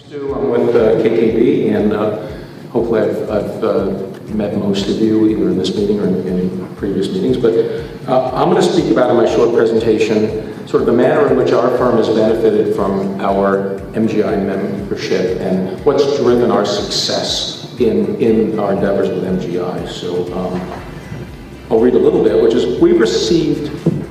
Stu, I'm with KKB, and hopefully I've met most of you either in this meeting or in previous meetings, but I'm going to speak about in my short presentation sort of the manner in which our firm has benefited from our MGI membership and what's driven our success in our endeavors with MGI. So I'll read a little bit, which is we receive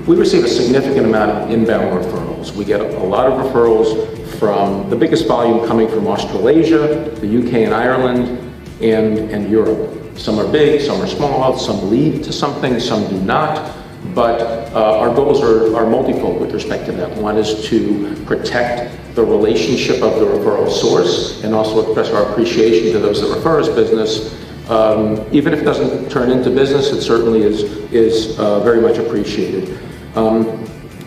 a significant amount of inbound referrals. We get a lot of referrals from the biggest volume coming from Australasia, the UK and Ireland, and Europe. Some are big, some are small, some lead to something, some do not, but our goals are multifold with respect to that. One is to protect the relationship of the referral source and also express our appreciation to those that refer us business. Even if it doesn't turn into business, it certainly is very much appreciated.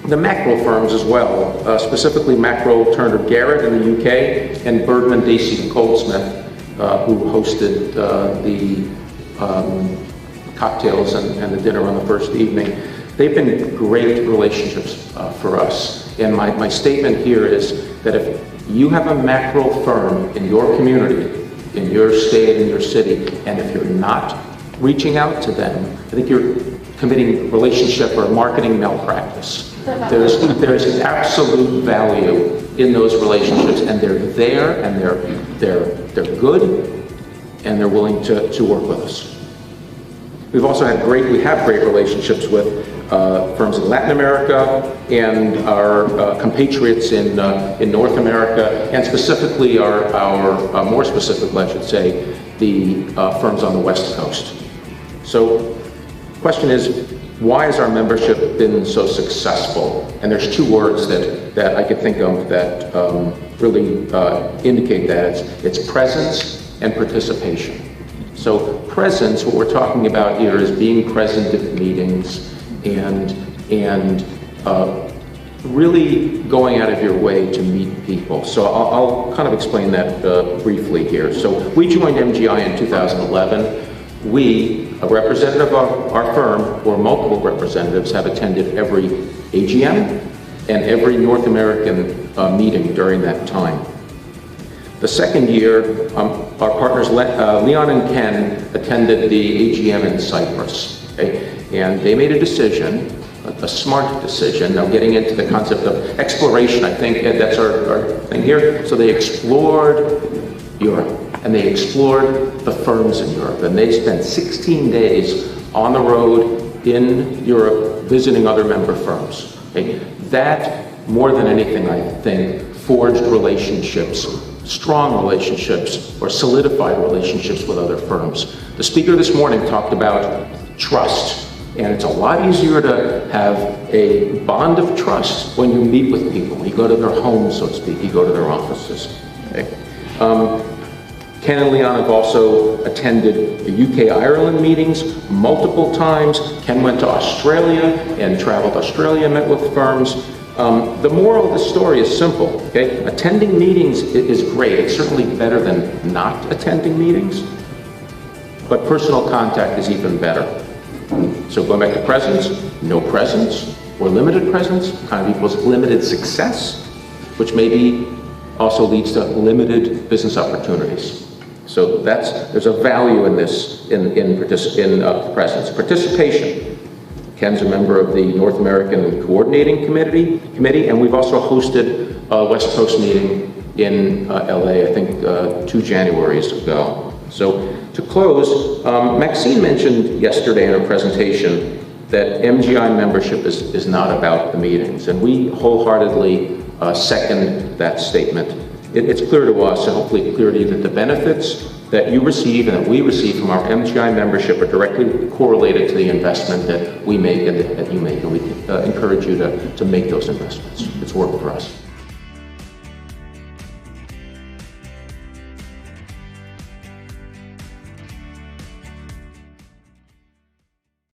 The macro firms as well, specifically Macro Turner Garrett in the UK and Bergman Dacey and Goldsmith, who hosted the cocktails and the dinner on the first evening. They've been great relationships for us. And my statement here is that if you have a macro firm in your community, in your state, in your city, and if you're not reaching out to them, I think you're committing relationship or marketing malpractice. There's absolute value in those relationships, and they're there, and they're good, and they're willing to work with us. We've also had great relationships with firms in Latin America and our compatriots in North America, and specifically our more specifically, I should say, the firms on the West Coast. So the question is, why has our membership been so successful? And there's two words that I could think of that really indicate that. It's presence and participation. So presence, what we're talking about here is being present at meetings and really going out of your way to meet people. So I'll kind of explain that briefly here. So we joined MGI in 2011. We, a representative of our firm, or multiple representatives, have attended every AGM and every North American meeting during that time. The second year, our partners Leon and Ken attended the AGM in Cyprus, okay? And they made a decision, a smart decision. Now getting into the concept of exploration, I think that's our thing here. So they explored Europe, and they explored the firms in Europe, and they spent 16 days on the road in Europe visiting other member firms. Okay? That, more than anything, I think, forged relationships, strong relationships, or solidified relationships with other firms. The speaker this morning talked about trust, and it's a lot easier to have a bond of trust when you meet with people. You go to their homes, so to speak, you go to their offices. Okay? Ken and Leon have also attended the UK-Ireland meetings multiple times. Ken went to Australia and traveled Australia, met with firms. The moral of the story is simple, okay? Attending meetings is great. It's certainly better than not attending meetings, but personal contact is even better. So going back to presence, no presence or limited presence kind of equals limited success, which maybe also leads to limited business opportunities. So there's a value in this, in presence. Participation. Ken's a member of the North American Coordinating Committee, and we've also hosted a West Coast meeting in LA, I think 2 Januaries ago. So to close, Maxine mentioned yesterday in her presentation that MGI membership is not about the meetings, and we wholeheartedly second that statement. It's clear to us, and hopefully clear to you, that the benefits that you receive and that we receive from our MGI membership are directly correlated to the investment that we make and that you make, and we encourage you to make those investments. It's worked for us.